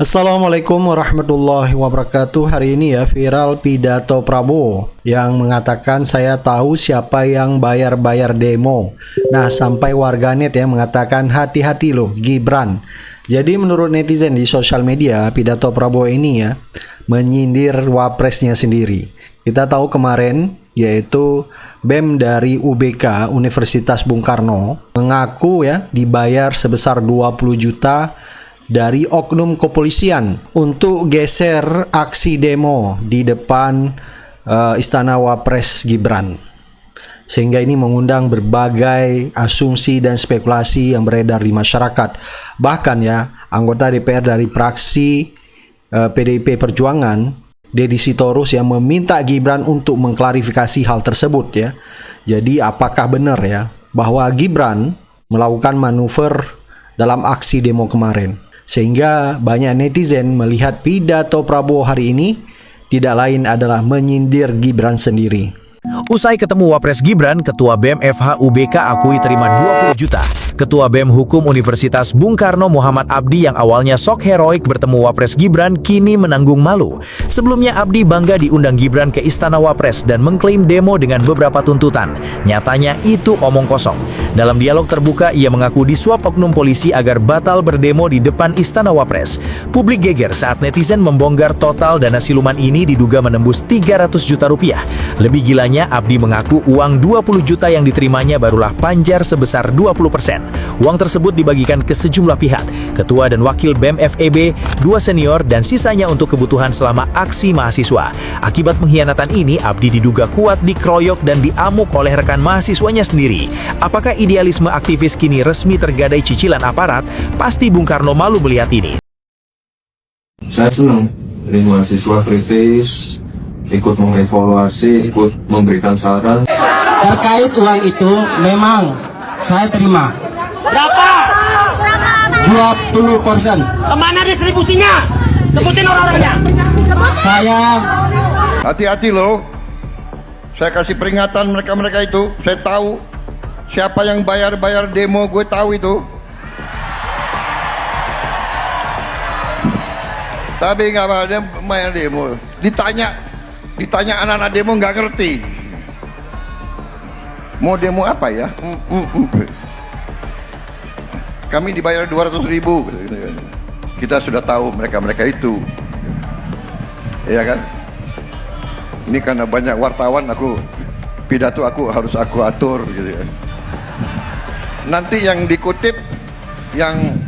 Assalamualaikum warahmatullahi wabarakatuh. Hari ini ya viral pidato Prabowo yang mengatakan saya tahu siapa yang bayar-bayar demo. Nah, sampai warganet ya mengatakan hati-hati loh Gibran. Jadi menurut netizen di sosial media, pidato Prabowo ini ya menyindir wapresnya sendiri. Kita tahu kemarin yaitu BEM dari UBK Universitas Bung Karno mengaku ya dibayar sebesar 20 juta dari oknum kepolisian untuk geser aksi demo di depan Istana Wapres Gibran. Sehingga ini mengundang berbagai asumsi dan spekulasi yang beredar di masyarakat. Bahkan ya, anggota DPR dari fraksi PDIP Perjuangan, Deddy Sitorus yang meminta Gibran untuk mengklarifikasi hal tersebut ya. Jadi apakah benar ya bahwa Gibran melakukan manuver dalam aksi demo kemarin? Sehingga banyak netizen melihat pidato Prabowo hari ini tidak lain adalah menyindir Gibran sendiri. Usai ketemu Wapres Gibran, Ketua BEM FH UBK akui terima 20 juta. Ketua BEM Hukum Universitas Bung Karno Muhammad Abdi yang awalnya sok heroik bertemu Wapres Gibran kini menanggung malu. Sebelumnya Abdi bangga diundang Gibran ke Istana Wapres dan mengklaim demo dengan beberapa tuntutan. Nyatanya itu omong kosong. Dalam dialog terbuka ia mengaku disuap oknum polisi agar batal berdemo di depan Istana Wapres. Publik geger saat netizen membongkar total dana siluman ini diduga menembus 300 juta rupiah. Lebih gilanya Abdi mengaku uang 20 juta yang diterimanya barulah panjar sebesar 20%. Uang tersebut dibagikan ke sejumlah pihak, ketua dan wakil BEM FEB, 2 senior, dan sisanya untuk kebutuhan selama aksi mahasiswa. Akibat pengkhianatan ini, Abdi diduga kuat dikeroyok dan diamuk oleh rekan mahasiswanya sendiri. Apakah idealisme aktivis kini resmi tergadai cicilan aparat? Pasti Bung Karno malu melihat ini. Saya senang ini mahasiswa kritis, ikut mengevaluasi, ikut memberikan saran. Terkait uang itu memang saya terima. Berapa? 20%. Kemana distribusinya? Sebutin orang-orangnya. Saya Hati-hati loh. Saya kasih peringatan mereka-mereka itu. Saya tahu siapa yang bayar-bayar demo, gue tahu itu. Tapi nggak apa dia bayar demo. Ditanya anak-anak demo nggak ngerti. Mau demo apa ya? Kami dibayar 200.000. Kita sudah tahu mereka-mereka itu. Iya kan? Ini karena banyak wartawan pidato harus aku atur gitu ya. Nanti yang dikutip yang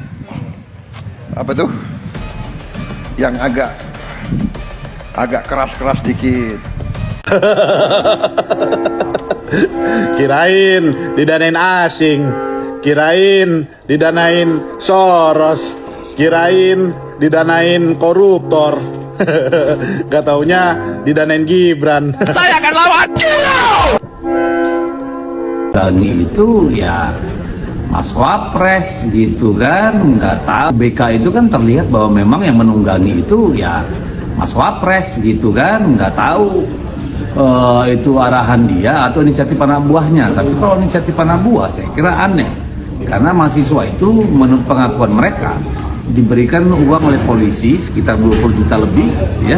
apa tuh? Yang agak keras-keras dikit. Kirain didanain asing, kirain didanain Soros, kirain didanain koruptor. Gak taunya didanain Gibran. Saya akan lawan. Tadi itu ya Mas Wapres gitu kan, nggak tahu. BK itu kan terlihat bahwa memang yang menunggangi itu ya Mas Wapres gitu kan, nggak tahu itu arahan dia atau inisiatif anak buahnya. Tapi kalau inisiatif anak buah saya kira aneh, karena mahasiswa itu menurut pengakuan mereka diberikan uang oleh polisi sekitar 20 juta lebih ya,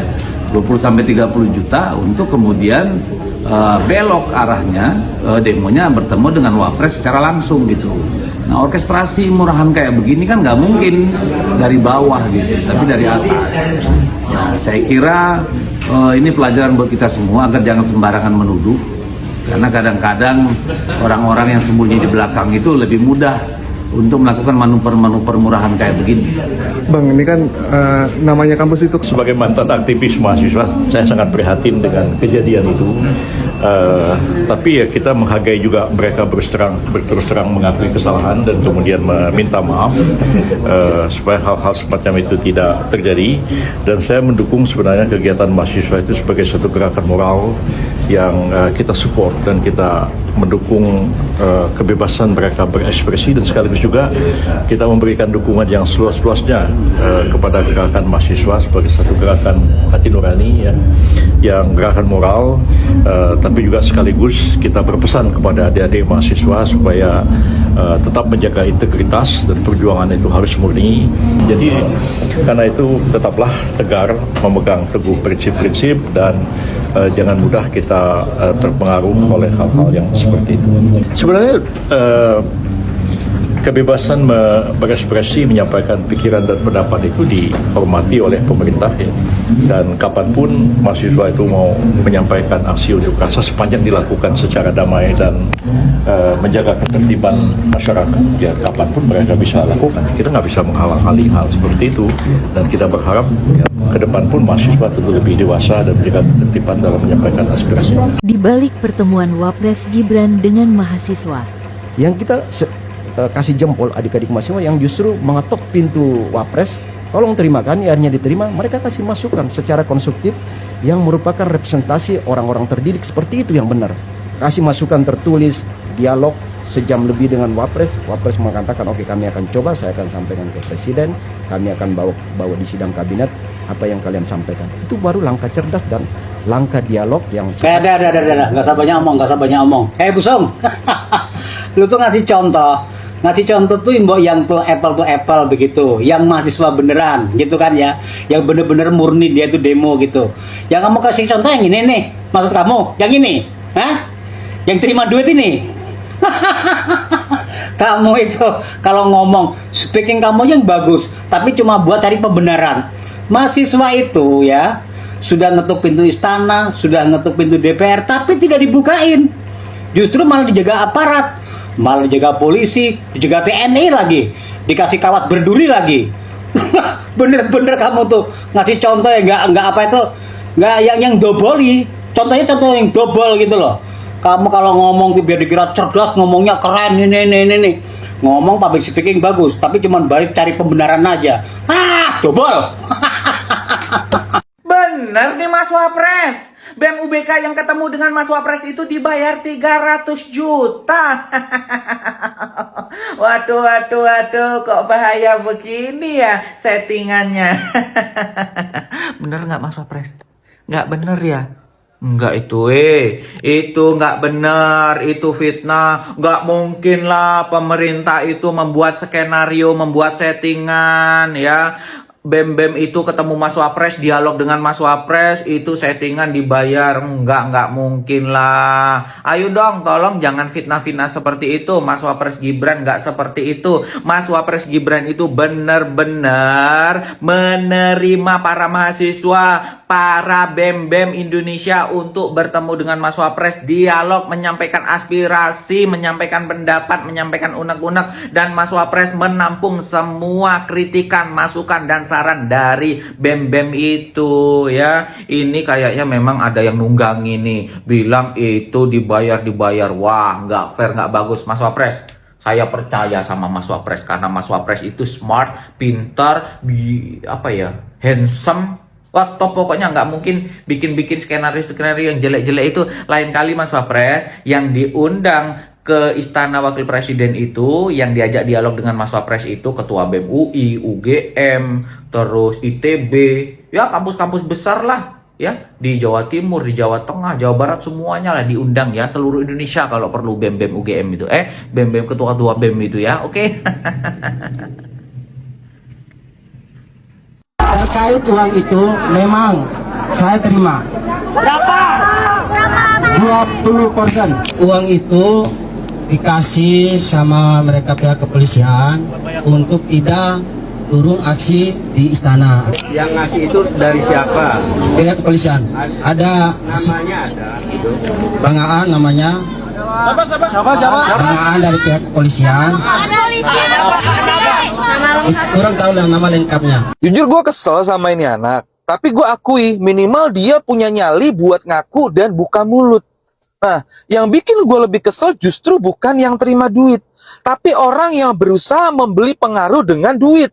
20 sampai 30 juta untuk kemudian belok arahnya demonya bertemu dengan Wapres secara langsung gitu. Nah, orkestrasi murahan kayak begini kan nggak mungkin dari bawah gitu, tapi dari atas. Nah, saya kira ini pelajaran buat kita semua agar jangan sembarangan menuduh, karena kadang-kadang orang-orang yang sembunyi di belakang itu lebih mudah untuk melakukan manuver-manuver murahan kayak begini. Bang, ini kan namanya kampus itu. Sebagai mantan aktivis mahasiswa, saya sangat prihatin dengan kejadian itu. Tapi ya kita menghargai juga mereka berterus terang mengakui kesalahan dan kemudian meminta maaf supaya hal-hal semacam itu tidak terjadi. Dan saya mendukung sebenarnya kegiatan mahasiswa itu sebagai satu gerakan moral kita support dan kita mendukung kebebasan mereka berekspresi, dan sekaligus juga kita memberikan dukungan yang seluas-luasnya kepada gerakan mahasiswa sebagai satu gerakan hati nurani, ya, yang gerakan moral, tapi juga sekaligus kita berpesan kepada adik-adik mahasiswa supaya tetap menjaga integritas dan perjuangan itu harus murni. Jadi karena itu tetaplah tegar memegang teguh prinsip-prinsip dan jangan mudah kita terpengaruh oleh hal-hal yang seperti itu. Sebenarnya kebebasan berekspresi, menyampaikan pikiran dan pendapat itu dihormati oleh pemerintah, ya. Dan kapanpun mahasiswa itu mau menyampaikan aksi unjuk rasa sepanjang dilakukan secara damai dan menjaga ketertiban masyarakat, ya kapanpun mereka bisa lakukan. Kita nggak bisa menghalang-halangi hal seperti itu, dan kita berharap ya, ke depan pun mahasiswa tentu lebih dewasa dan menjaga ketertiban dalam menyampaikan aspirasi. Di balik pertemuan Wapres Gibran dengan mahasiswa, yang kita kasih jempol adik-adik mahasiswa yang justru mengetok pintu Wapres, tolong terimakan, akhirnya diterima. Mereka kasih masukan secara konstruktif yang merupakan representasi orang-orang terdidik, seperti itu yang benar. Kasih masukan tertulis, dialog sejam lebih dengan Wapres. Wapres mengatakan, oke, kami akan coba, saya akan sampaikan ke Presiden, kami akan bawa di sidang kabinet apa yang kalian sampaikan. Itu baru langkah cerdas dan langkah dialog yang Ada, nggak usah banyak omong. Busung, lu tuh ngasih contoh tuh yang tuh apple begitu, yang mahasiswa beneran gitu kan ya, yang bener-bener murni dia tuh demo gitu. Yang kamu kasih contoh yang ini nih, maksud kamu yang ini, yang terima duit ini. Kamu itu kalau ngomong speaking kamu yang bagus, tapi cuma buat cari pembenaran. Mahasiswa itu ya sudah ngetuk pintu istana, sudah ngetuk pintu DPR, tapi tidak dibukain. Justru malah dijaga aparat, malah dijaga polisi, dijaga TNI lagi, dikasih kawat berduri lagi. Bener-bener kamu tuh ngasih contoh yang nggak apa itu, nggak yang doboli. Contohnya contoh yang dobol gitu loh. Kamu kalau ngomong biar dikira cerdas, ngomongnya keren, ini. Ngomong public speaking bagus, tapi cuma balik cari pembenaran aja. Dobol. Bener nih Mas Wapres. BEM UBK yang ketemu dengan Mas Wapres itu dibayar 300 juta. Waduh, kok bahaya begini ya settingannya. Bener nggak Mas Wapres? Nggak bener ya? Enggak itu nggak benar, itu fitnah. Nggak mungkin lah pemerintah itu membuat skenario, membuat settingan ya. BEM itu ketemu Mas Wapres, dialog dengan Mas Wapres, itu settingan dibayar. Enggak mungkin lah. Ayo dong, tolong jangan fitnah-fitnah seperti itu. Mas Wapres Gibran enggak seperti itu. Mas Wapres Gibran itu benar-benar menerima para mahasiswa, para BEM Indonesia untuk bertemu dengan Mas Wapres, dialog, menyampaikan aspirasi, menyampaikan pendapat, menyampaikan unek-unek, dan Mas Wapres menampung semua kritikan, masukan, dan saran dari BEM itu ya. Ini kayaknya memang ada yang nunggangi nih, bilang itu dibayar. Wah, nggak fair, nggak bagus. Mas Wapres, saya percaya sama Mas Wapres karena Mas Wapres itu smart, pintar, handsome. Wah, top, pokoknya nggak mungkin bikin skenario yang jelek-jelek itu. Lain kali Mas Wapres yang diundang ke Istana Wakil Presiden itu, yang diajak dialog dengan Mas Wapres itu ketua BEM UI, UGM, terus ITB, ya kampus-kampus besar lah ya, di Jawa Timur, di Jawa Tengah, Jawa Barat, semuanya lah diundang ya, seluruh Indonesia kalau perlu BEM UGM itu, BEM ketua BEM itu ya, oke. Terkait uang itu memang saya terima. Berapa? 20%. Uang itu dikasih sama mereka pihak kepolisian untuk tidak turun aksi di istana. Yang ngasih itu dari siapa? Pihak kepolisian. Ada namanya, ada itu. Bang Aan namanya. Siapa? Bang Aan dari pihak kepolisian. Kurang tahu lah nama lengkapnya. Jujur gue kesel sama ini anak, tapi gue akui minimal dia punya nyali buat ngaku dan buka mulut. Nah, yang bikin gue lebih kesel justru bukan yang terima duit, tapi orang yang berusaha membeli pengaruh dengan duit.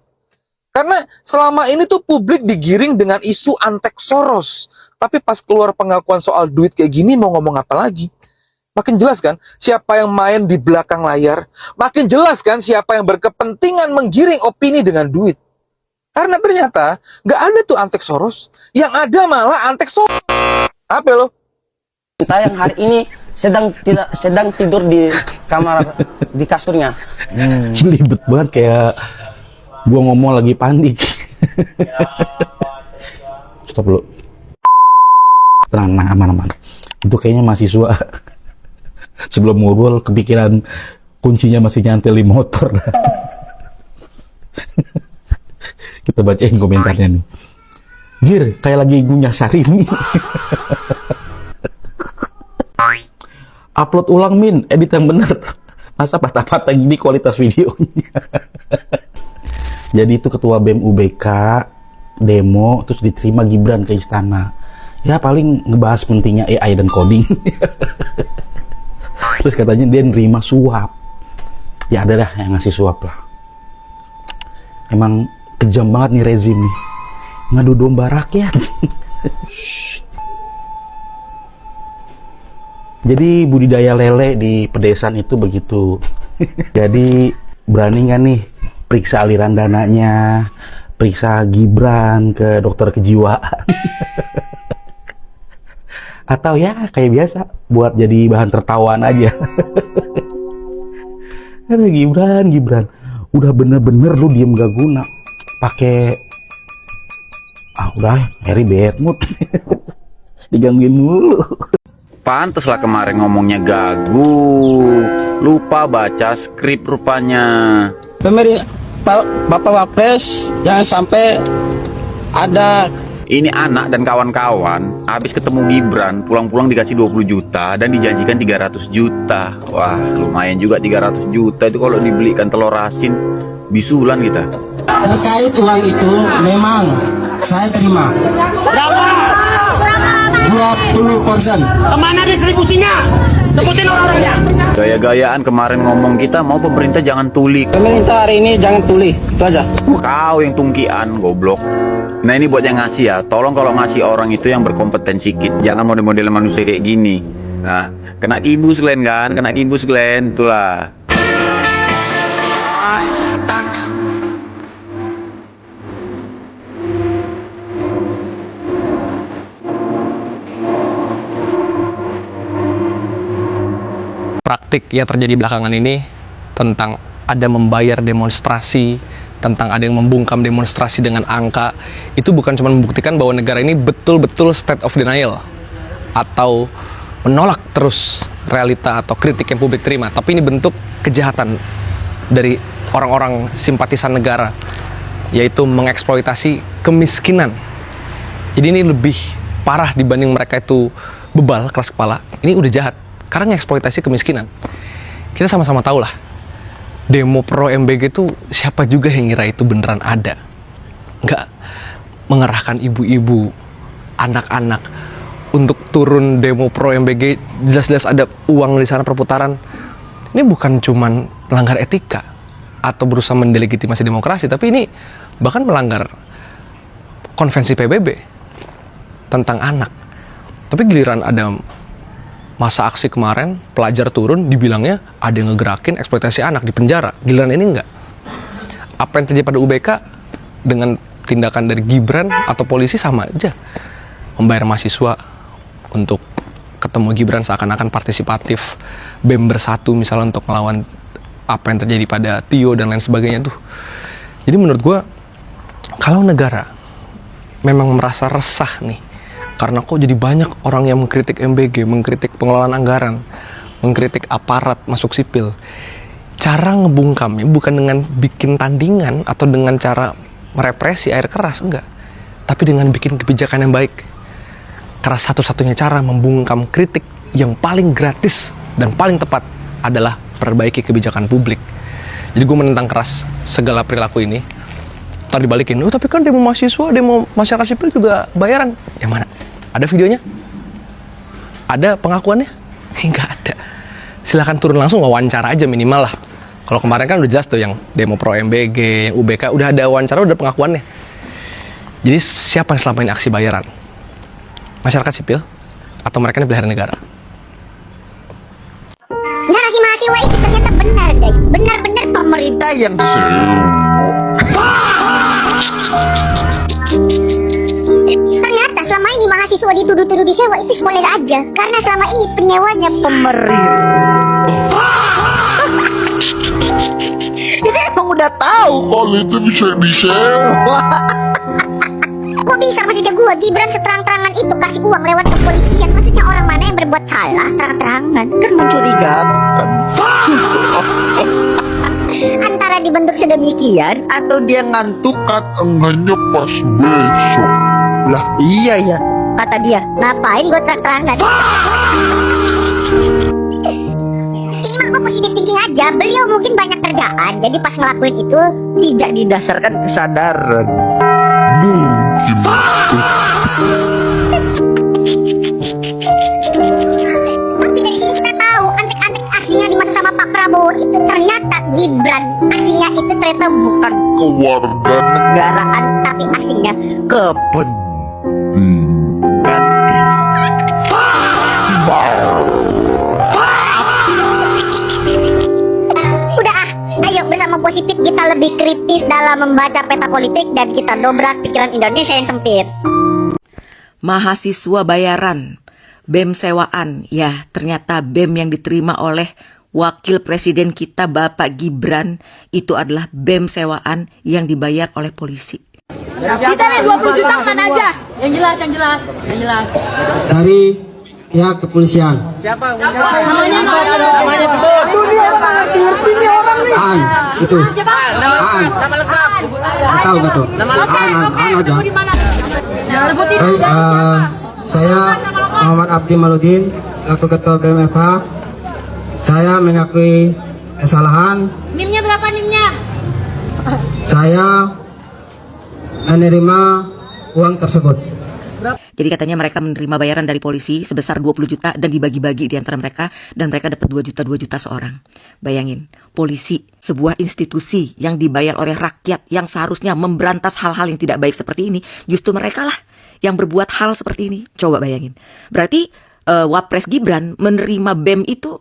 Karena selama ini tuh publik digiring dengan isu antek Soros. Tapi pas keluar pengakuan soal duit kayak gini mau ngomong apa lagi? Makin jelas kan siapa yang main di belakang layar. Makin jelas kan siapa yang berkepentingan menggiring opini dengan duit. Karena ternyata nggak ada tuh antek Soros. Yang ada malah antek Soros. Apa lo? Kita yang hari ini sedang tidur di kamar di kasurnya. Belibet banget kayak gua ngomong lagi panik. Stop dulu. Tenang, aman. Itu kayaknya mahasiswa sebelum ngobrol kepikiran kuncinya masih nyantel di motor. Kita bacain komentarnya nih. Jir, kayak lagi ngunyah Sarimi. Upload ulang Min, edit yang bener. Masa patah-patah gini kualitas videonya. Jadi itu ketua BEM UBK demo terus diterima Gibran ke istana. Ya paling ngebahas pentingnya AI dan coding. Terus katanya dia nerima suap. Ya ada dah yang ngasih suap lah. Emang kejam banget nih rezim nih. Ngadu domba rakyat. Jadi budidaya lele di pedesaan itu begitu. Jadi berani nggak nih periksa aliran dananya, periksa Gibran ke dokter kejiwaan. Atau ya kayak biasa buat jadi bahan tertawaan aja. Ada Gibran, udah bener-bener lu diem gak guna. Pakai udah Harry bad mood. Digangguin mulu. Pantes lah kemarin ngomongnya gagu, lupa baca skrip rupanya. Bapak Wapres jangan sampai ada. Ini anak dan kawan-kawan habis ketemu Gibran, pulang-pulang dikasih 20 juta dan dijanjikan 300 juta. Wah, lumayan juga 300 juta itu kalau dibelikan telur asin, bisulan kita. Terkait uang itu memang saya terima. Berapa? 20%. Kemana distribusinya? Sebutin orang-orangnya. Gaya-gayaan kemarin ngomong kita mau pemerintah jangan tuli. Pemerintah hari ini jangan tuli, itu aja. Kau yang tungkian, goblok. Nah ini buat yang ngasih ya, tolong kalau ngasih orang itu yang berkompetensi sedikit. Jangan model-model manusia kayak gini. Nah, kena kibus Glenn kan, kena kibus Glenn, itulah. Praktik yang terjadi belakangan ini tentang ada membayar demonstrasi, tentang ada yang membungkam demonstrasi dengan angka, itu bukan cuma membuktikan bahwa negara ini betul-betul state of denial atau menolak terus realita atau kritik yang publik terima, tapi ini bentuk kejahatan dari orang-orang simpatisan negara, yaitu mengeksploitasi kemiskinan. Jadi ini lebih parah dibanding mereka itu bebal, keras kepala. Ini udah jahat karena ngeksploitasi kemiskinan. Kita sama-sama tahu lah, demo pro MBG itu siapa juga yang ngira itu beneran ada. Nggak mengerahkan ibu-ibu, anak-anak untuk turun demo pro MBG, jelas-jelas ada uang di sana perputaran. Ini bukan cuman melanggar etika atau berusaha mendelegitimasi demokrasi, tapi ini bahkan melanggar konvensi PBB tentang anak. Tapi giliran ada masa aksi kemarin, pelajar turun, dibilangnya ada yang ngegerakin eksploitasi anak di penjara. Giliran ini enggak. Apa yang terjadi pada UBK dengan tindakan dari Gibran atau polisi sama aja. Membayar mahasiswa untuk ketemu Gibran seakan-akan partisipatif. BEM bersatu misalnya untuk melawan apa yang terjadi pada Tio dan lain sebagainya tuh. Jadi menurut gue, kalau negara memang merasa resah nih, karena kok jadi banyak orang yang mengkritik MBG, mengkritik pengelolaan anggaran, mengkritik aparat masuk sipil. Cara ngebungkamnya bukan dengan bikin tandingan atau dengan cara merepresi air keras, enggak. Tapi dengan bikin kebijakan yang baik. Karena satu-satunya cara membungkam kritik yang paling gratis dan paling tepat adalah perbaiki kebijakan publik. Jadi gue menentang keras segala perilaku ini. Ntar dibalikin, tapi kan demo mahasiswa, demo masyarakat sipil juga bayaran. Yang mana? Ada videonya? Ada pengakuannya? Nggak ada. Silahkan turun langsung wawancara aja minimal lah. Kalau kemarin kan udah jelas tuh yang demo pro MBG, yang UBK, udah ada wawancara, udah ada pengakuannya. Jadi siapa yang selama ini aksi bayaran? Masyarakat sipil? Atau mereka ini pelihara negara? Narasi mahasiswa itu ternyata benar guys. Benar-benar pemerintah yang ternyata selama ini mahasiswa dituduh-tuduh disewa itu spoiler aja. Karena selama ini penyewanya pemerintah. Jadi emang udah tahu kalau itu bisa disewa. Kok bisa maksudnya gua Gibran seterang-terangan itu kasih uang lewat kepolisian? Maksudnya orang mana yang berbuat salah terang-terangan? Kan mencurigakan. Antara dibentuk sedemikian atau dia ngantuk katanya pas besok. Lah iya ya, kata dia, ngapain gue terang-terangan? Ini mah gue positive thinking aja. Beliau mungkin banyak kerjaan, jadi pas ngelakuin itu tidak didasarkan kesadaran. Mungkin. Tapi dari sini kita tahu antek-antek aksinya dimaksud sama Pak Prabowo itu ternyata Gibran. Aksinya itu ternyata bukan kewarganegaraan, tapi aksinya kepentingan. Udah ayo bersama positif kita lebih kritis dalam membaca peta politik dan kita dobrak pikiran Indonesia yang sempit. Mahasiswa bayaran, BEM sewaan, ya ternyata BEM yang diterima oleh Wakil Presiden kita Bapak Gibran itu adalah BEM sewaan yang dibayar oleh polisi. Kita nih 20 juta mana aja? Yang jelas. Dari pihak kepolisian. Siapa? Namanya sebut. Dunia orang ngerti nih orang nih. Aan, itu. Aan. Nama lengkap. Tahu nggak tuh? Nama lengkap. Aan aja. Sebutin. Baik, saya Muhammad Abdi Maludin, selaku Ketua BMFH. Saya mengakui kesalahan. NIM-nya berapa NIM-nya? Saya menerima uang tersebut. Jadi katanya mereka menerima bayaran dari polisi sebesar 20 juta dan dibagi-bagi di antara mereka dan mereka dapat 2 juta seorang. Bayangin, polisi, sebuah institusi yang dibayar oleh rakyat yang seharusnya memberantas hal-hal yang tidak baik seperti ini, justru mereka lah yang berbuat hal seperti ini. Coba bayangin. Berarti Wapres Gibran menerima BEM itu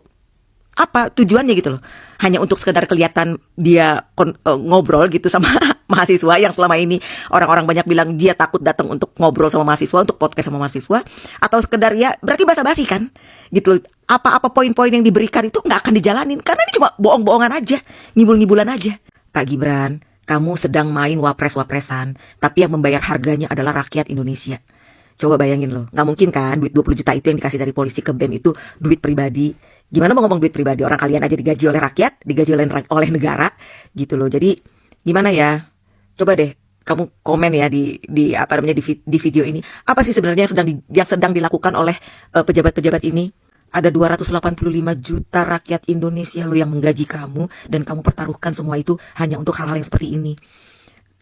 apa tujuannya gitu loh? Hanya untuk sekedar kelihatan dia ngobrol gitu sama mahasiswa yang selama ini orang-orang banyak bilang dia takut datang untuk ngobrol sama mahasiswa, untuk podcast sama mahasiswa, atau sekedar ya berarti basa-basi kan gitu loh. Apa-apa poin-poin yang diberikan itu nggak akan dijalanin karena ini cuma bohong-bohongan aja, ngibul-ngibulan aja. Pak Gibran, kamu sedang main wapres-wapresan, tapi yang membayar harganya adalah rakyat Indonesia. Coba bayangin loh, nggak mungkin kan duit 20 juta itu yang dikasih dari polisi ke BEM itu duit pribadi. Gimana mau ngomong duit pribadi? Orang kalian aja digaji oleh rakyat, digaji oleh negara gitu loh. Jadi gimana ya? Coba deh kamu komen ya di apa namanya di video ini. Apa sih sebenarnya yang sedang dilakukan oleh pejabat-pejabat ini? Ada 285 juta rakyat Indonesia loh yang menggaji kamu dan kamu pertaruhkan semua itu hanya untuk hal-hal yang seperti ini.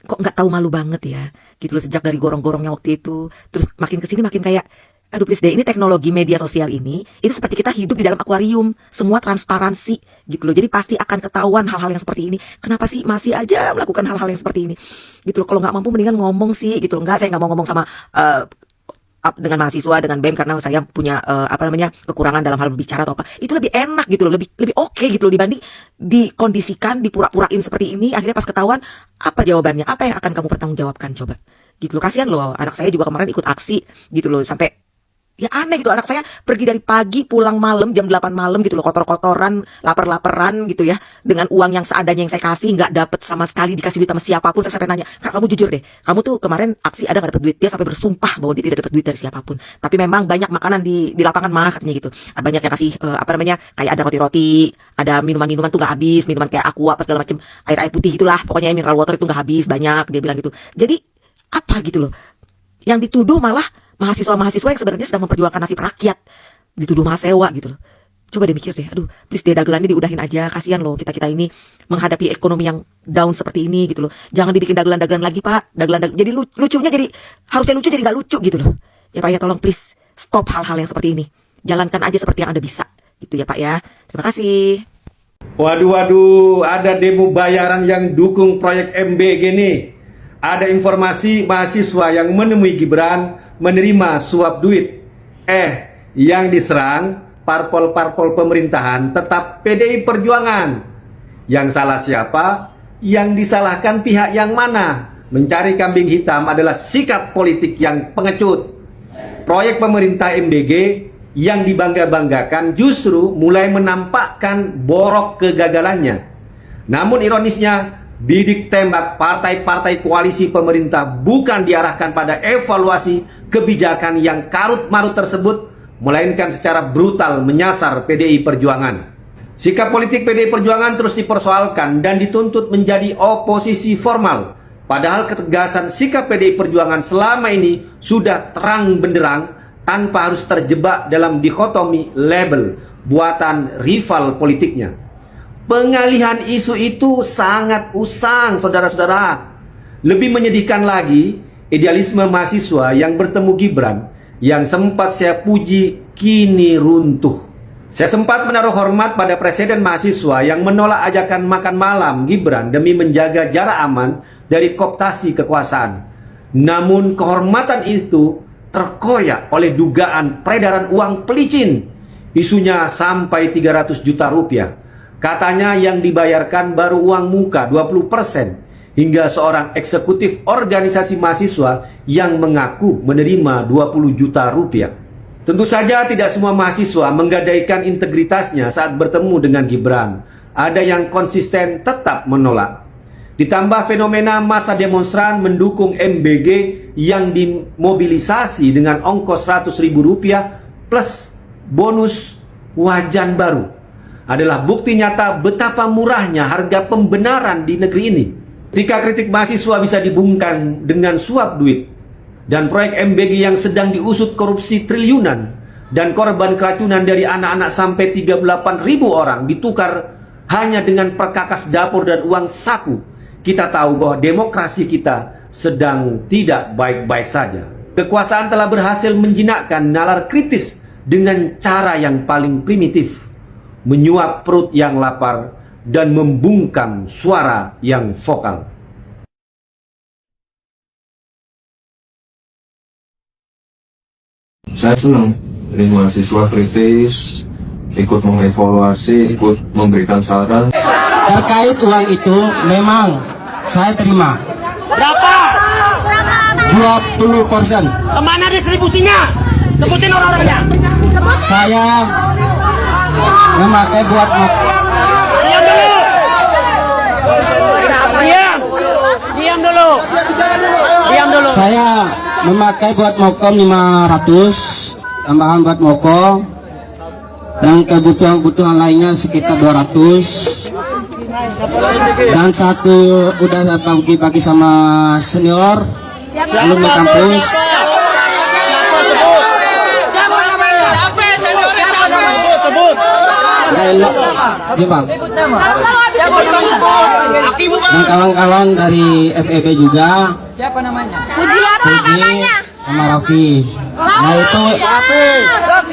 Kok nggak tahu malu banget ya? Gitu loh, sejak dari gorong-gorongnya waktu itu, terus makin kesini makin kayak aduh please deh, ini teknologi media sosial ini itu seperti kita hidup di dalam akuarium, semua transparansi gitu loh. Jadi pasti akan ketahuan hal-hal yang seperti ini. Kenapa sih masih aja melakukan hal-hal yang seperti ini? Gitu loh, kalau nggak mampu mendingan ngomong sih gitu loh. Nggak, saya nggak mau ngomong sama dengan mahasiswa, dengan BEM karena saya punya kekurangan dalam hal berbicara atau apa. Itu lebih enak gitu loh, lebih oke gitu loh dibanding dikondisikan, dipura-purain seperti ini. Akhirnya pas ketahuan apa jawabannya, apa yang akan kamu pertanggungjawabkan coba. Gitu loh, kasihan loh. Anak saya juga kemarin ikut aksi gitu loh, sampai ya aneh gitu, anak saya pergi dari pagi pulang malam jam 8 malam gitu loh, kotor-kotoran, lapar-laparan gitu ya, dengan uang yang seadanya yang saya kasih, nggak dapet sama sekali dikasih duit sama siapapun. Saya sampai nanya, Kak kamu jujur deh, kamu tuh kemarin aksi ada nggak dapet duit? Dia sampai bersumpah bahwa dia tidak dapet duit dari siapapun. Tapi memang banyak makanan di lapangan mah katanya gitu, banyak yang kasih kayak ada roti-roti, ada minuman-minuman tuh nggak habis, minuman kayak aqua apa segala macam, air putih gitulah, pokoknya mineral water itu nggak habis, banyak dia bilang gitu. Jadi apa gitu loh, yang dituduh malah mahasiswa-mahasiswa yang sebenarnya sedang memperjuangkan nasib rakyat, dituduh mahasiswa gitu loh. Coba deh mikir deh, aduh please deh dagelannya diudahin aja, kasihan loh kita ini menghadapi ekonomi yang down seperti ini gitu loh. Jangan dibikin dagelan-dagelan lagi Pak, dagelan jadi lucunya jadi harusnya lucu jadi nggak lucu gitu loh. Ya Pak ya, tolong please stop hal-hal yang seperti ini, jalankan aja seperti yang Anda bisa gitu ya Pak ya. Terima kasih. Waduh, ada demo bayaran yang dukung proyek MBG nih. Ada informasi mahasiswa yang menemui Gibran menerima suap duit. Yang diserang parpol-parpol pemerintahan tetap PDI Perjuangan. Yang salah siapa? Yang disalahkan pihak yang mana? Mencari kambing hitam adalah sikap politik yang pengecut. Proyek pemerintah MBG yang dibangga-banggakan justru mulai menampakkan borok kegagalannya. Namun ironisnya, bidik tembak partai-partai koalisi pemerintah bukan diarahkan pada evaluasi kebijakan yang karut-marut tersebut, melainkan secara brutal menyasar PDI Perjuangan. Sikap politik PDI Perjuangan terus dipersoalkan dan dituntut menjadi oposisi formal. Padahal ketegasan sikap PDI Perjuangan selama ini sudah terang benderang tanpa harus terjebak dalam dikotomi label buatan rival politiknya. Pengalihan isu itu sangat usang, saudara-saudara. Lebih menyedihkan lagi, idealisme mahasiswa yang bertemu Gibran yang sempat saya puji kini runtuh. Saya sempat menaruh hormat pada presiden mahasiswa yang menolak ajakan makan malam Gibran demi menjaga jarak aman dari kooptasi kekuasaan. Namun kehormatan itu terkoyak oleh dugaan peredaran uang pelicin. Isunya sampai 300 juta rupiah. Katanya yang dibayarkan baru uang muka 20%, hingga seorang eksekutif organisasi mahasiswa yang mengaku menerima 20 juta rupiah. Tentu saja tidak semua mahasiswa menggadaikan integritasnya saat bertemu dengan Gibran. Ada yang konsisten tetap menolak. Ditambah fenomena massa demonstran mendukung MBG yang dimobilisasi dengan ongkos Rp100.000 plus bonus wajan baru adalah bukti nyata betapa murahnya harga pembenaran di negeri ini. Ketika kritik mahasiswa bisa dibungkam dengan suap duit dan proyek MBG yang sedang diusut korupsi triliunan dan korban keracunan dari anak-anak sampai 38.000 orang ditukar hanya dengan perkakas dapur dan uang saku, kita tahu bahwa demokrasi kita sedang tidak baik-baik saja. Kekuasaan telah berhasil menjinakkan nalar kritis dengan cara yang paling primitif, menyuap perut yang lapar dan membungkam suara yang vokal. Saya senang dari mahasiswa kritis, ikut mengevaluasi, ikut memberikan saran. Terkait uang itu memang saya terima. Berapa? 20%. Kemana distribusinya? Sebutin orang-orangnya. Saya memakai buat Diam dulu. Diam dulu. Diam dulu. Saya memakai buat mokom 500, tambahan buat mokom, dan kebutuhan-kebutuhan lainnya sekitar 200. Dan satu udah saya bagi-bagi sama senior alumni kampus. Dan kawan-kawan dari FEB juga. Siapa namanya? Puji sama Raffi. Nah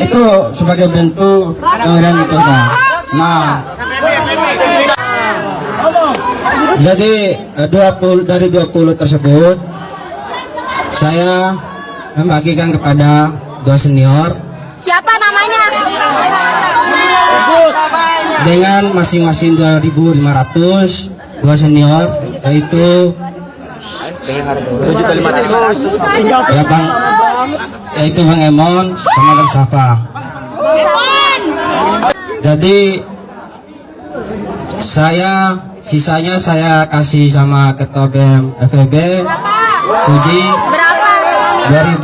itu sebagai bentuk pemberian itu ya. Nah, jadi 20 tersebut saya membagikan kepada 2 senior. Siapa namanya? Dengan masing-masing 2.500, 2 senior yaitu ya Bang, yaitu Bang Emon sama Bang Safa. Jadi sisanya saya kasih sama ketua BEM FEB Puji 2.000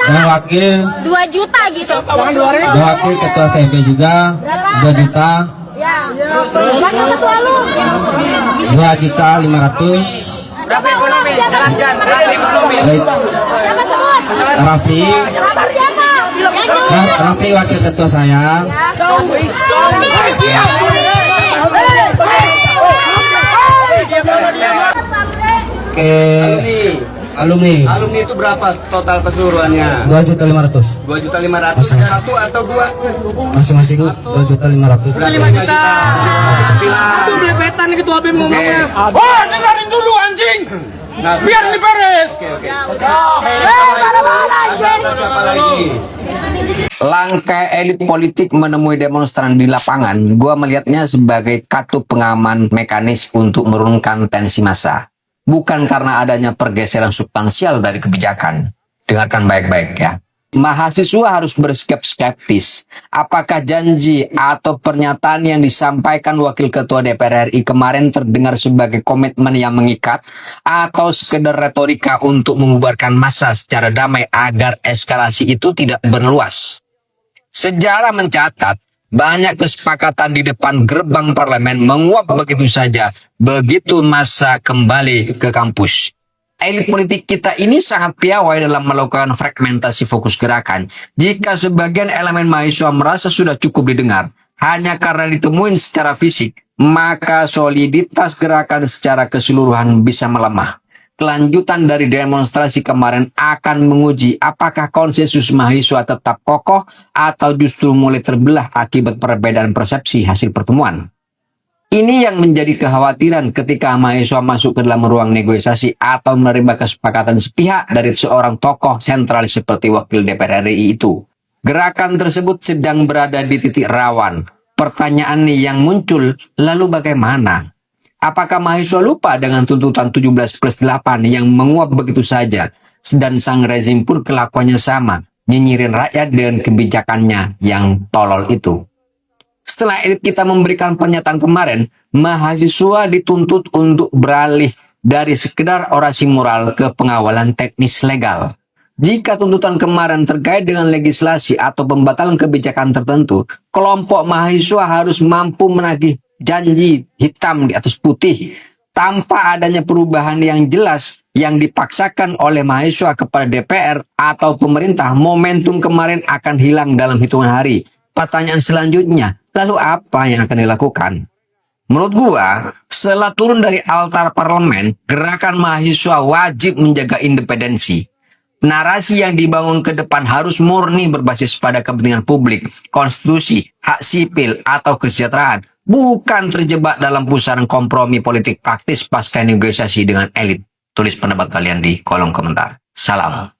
dan wakil 2 juta gitu. dan wakil ketua FEB juga 2 juta. 2.500.000. Berapa ekonomi? Jelaskan. Berapa ekonomi? Raffi. Raffi wakil ketua saya. Oke, Alumni. Alumni itu berapa total keseluruhannya? 2.500.000. 2.500.000 satu atau dua? Masing-masing 2.500.000. Berarti 5 juta. Itu belepetan nih ketua BEM ngomongnya. Oh, dengerin dulu anjing. Nah, Biar diberes. Siapa lagi? Langkah elit politik menemui demonstran di lapangan, gua melihatnya sebagai kartu pengaman mekanis untuk menurunkan tensi massa. Bukan karena adanya pergeseran substansial dari kebijakan. Dengarkan baik-baik ya. Mahasiswa harus bersikap skeptis. Apakah janji atau pernyataan yang disampaikan Wakil Ketua DPR RI kemarin terdengar sebagai komitmen yang mengikat atau sekedar retorika untuk membubarkan massa secara damai agar eskalasi itu tidak berluas? Sejarah mencatat banyak kesepakatan di depan gerbang parlemen menguap begitu saja begitu massa kembali ke kampus. Elit politik kita ini sangat piawai dalam melakukan fragmentasi fokus gerakan. Jika sebagian elemen mahasiswa merasa sudah cukup didengar hanya karena ditemuin secara fisik, maka soliditas gerakan secara keseluruhan bisa melemah. Kelanjutan dari demonstrasi kemarin akan menguji apakah konsensus mahasiswa tetap kokoh atau justru mulai terbelah akibat perbedaan persepsi hasil pertemuan. Ini yang menjadi kekhawatiran ketika mahasiswa masuk ke dalam ruang negosiasi atau menerima kesepakatan sepihak dari seorang tokoh sentralis seperti Wakil DPR RI itu. Gerakan tersebut sedang berada di titik rawan. Pertanyaan nih yang muncul, lalu bagaimana? Apakah mahasiswa lupa dengan tuntutan 17+8 yang menguap begitu saja, dan sang rezim pun kelakuannya sama, nyinyirin rakyat dengan kebijakannya yang tolol itu? Setelah elit kita memberikan pernyataan kemarin, mahasiswa dituntut untuk beralih dari sekedar orasi moral ke pengawalan teknis legal. Jika tuntutan kemarin terkait dengan legislasi atau pembatalan kebijakan tertentu, kelompok mahasiswa harus mampu menagih janji hitam di atas putih tanpa adanya perubahan yang jelas yang dipaksakan oleh mahasiswa kepada DPR atau pemerintah. Momentum kemarin akan hilang dalam hitungan hari. Pertanyaan selanjutnya, lalu apa yang akan dilakukan? Menurut gua, setelah turun dari altar parlemen, gerakan mahasiswa wajib menjaga independensi. Narasi yang dibangun ke depan harus murni berbasis pada kepentingan publik, konstitusi, hak sipil, atau kesejahteraan. Bukan terjebak dalam pusaran kompromi politik praktis pasca negosiasi dengan elit. Tulis pendapat kalian di kolom komentar. Salam.